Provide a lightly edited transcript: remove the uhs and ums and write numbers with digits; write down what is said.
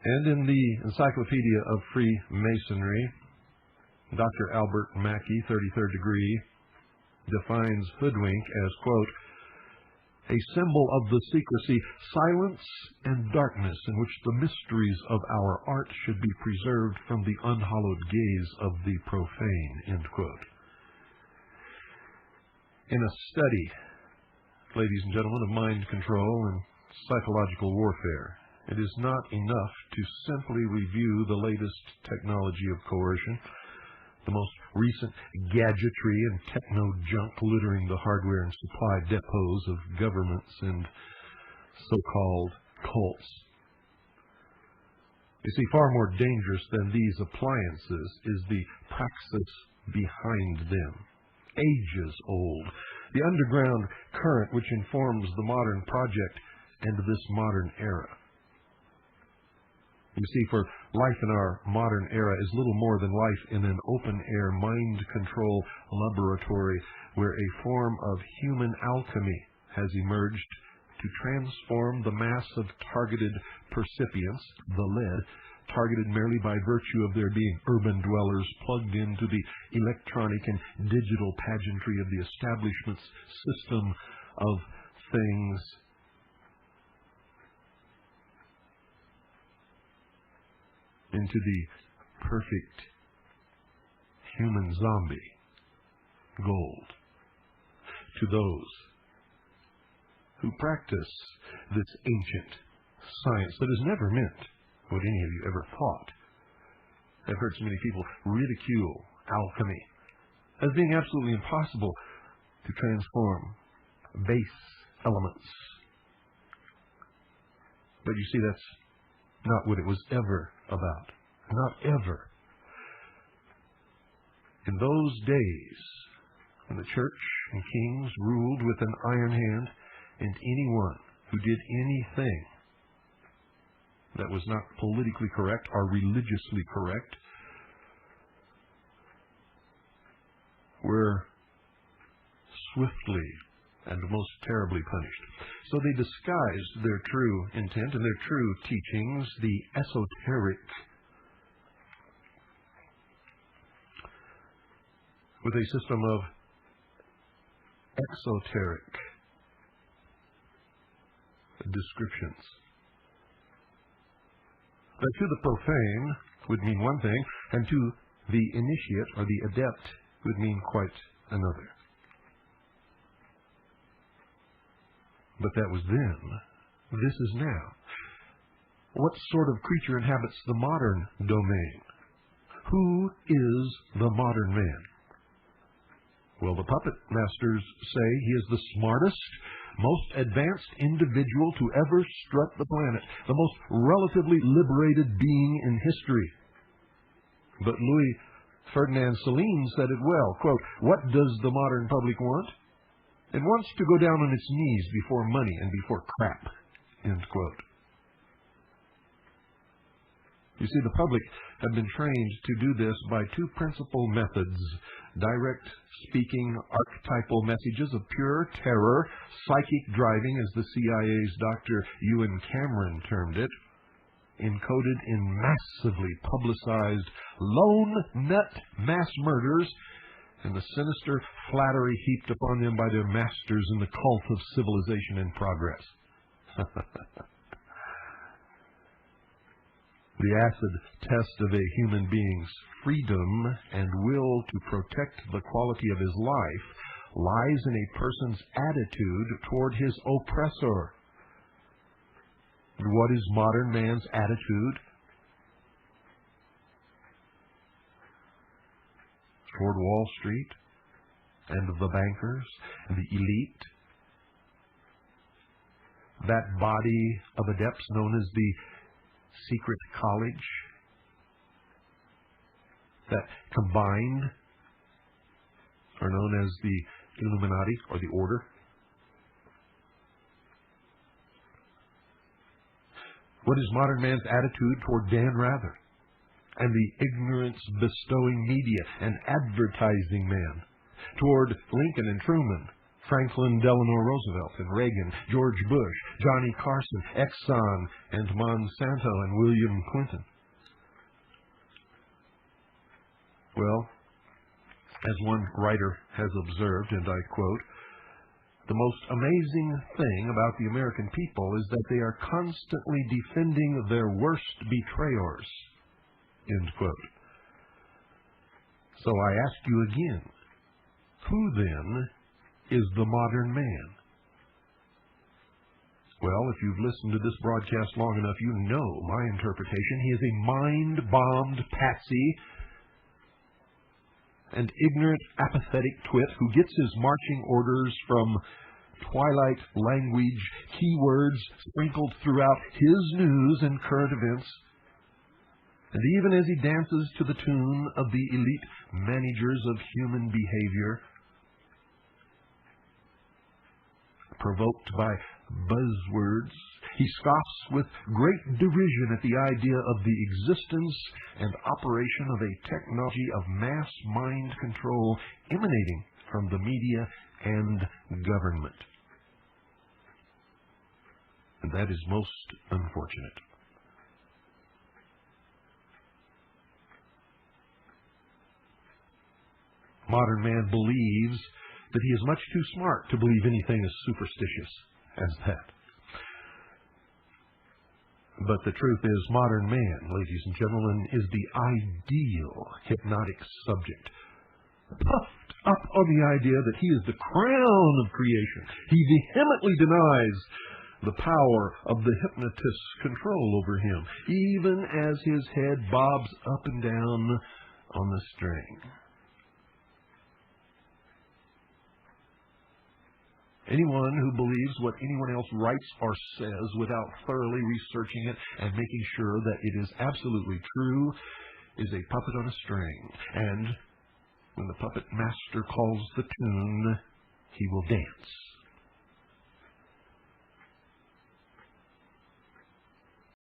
And in the Encyclopedia of Freemasonry, Dr. Albert Mackey, 33rd degree, defines hoodwink as, quote, a symbol of the secrecy, silence, and darkness in which the mysteries of our art should be preserved from the unhallowed gaze of the profane, end quote. In a study, ladies and gentlemen, of mind control and psychological warfare, it is not enough to simply review the latest technology of coercion, the most recent gadgetry and techno-junk littering the hardware and supply depots of governments and so-called cults. You see, far more dangerous than these appliances is the praxis behind them, ages old, the underground current which informs the modern project and this modern era. You see, for life in our modern era is little more than life in an open-air mind control laboratory where a form of human alchemy has emerged to transform the mass of targeted percipients, the lead, targeted merely by virtue of their being urban dwellers plugged into the electronic and digital pageantry of the establishment's system of things, into the perfect human zombie, gold, to those who practice this ancient science that has never meant what any of you ever thought. I've heard so many people ridicule alchemy as being absolutely impossible to transform base elements. But you see, that's not what it was ever about. Not ever. In those days, when the church and kings ruled with an iron hand, and anyone who did anything that was not politically correct or religiously correct were swiftly and most terribly punished. So they disguised their true intent and their true teachings, the esoteric, with a system of exoteric descriptions. That to the profane would mean one thing, and to the initiate or the adept would mean quite another. But that was then. This is now. What sort of creature inhabits the modern domain? Who is the modern man? Well, the puppet masters say he is the smartest, most advanced individual to ever strut the planet, the most relatively liberated being in history. But Louis Ferdinand Céline said it well, quote, what does the modern public want? It wants to go down on its knees before money and before crap, end quote. You see, the public have been trained to do this by two principal methods: direct speaking, archetypal messages of pure terror, psychic driving, as the CIA's Dr. Ewan Cameron termed it, encoded in massively publicized lone nut mass murders, and the sinister flattery heaped upon them by their masters in the cult of civilization and progress. The acid test of a human being's freedom and will to protect the quality of his life lies in a person's attitude toward his oppressor. What is modern man's attitude toward Wall Street and the bankers and the elite? That body of adepts known as the secret college that combined are known as the Illuminati or the Order. What is modern man's attitude toward Dan Rather and the ignorance-bestowing media and advertising man, toward Lincoln and Truman Franklin Delano Roosevelt and Reagan, George Bush, Johnny Carson, Exxon and Monsanto, and William Clinton. Well, as one writer has observed, and I quote, "The most amazing thing about the American people is that they are constantly defending their worst betrayers." End quote. So I ask you again, who then is the modern man? Well, if you've listened to this broadcast long enough, you know my interpretation. He is a mind-bombed patsy, an ignorant, apathetic twit who gets his marching orders from twilight language, keywords sprinkled throughout his news and current events. And even as he dances to the tune of the elite managers of human behavior, provoked by buzzwords, he scoffs with great derision at the idea of the existence and operation of a technology of mass mind control emanating from the media and government. And that is most unfortunate. Modern man believes that he is much too smart to believe anything as superstitious as that. But the truth is, modern man, ladies and gentlemen, is the ideal hypnotic subject, puffed up on the idea that he is the crown of creation. He vehemently denies the power of the hypnotist's control over him, even as his head bobs up and down on the string. Anyone who believes what anyone else writes or says without thoroughly researching it and making sure that it is absolutely true is a puppet on a string. And when the puppet master calls the tune, he will dance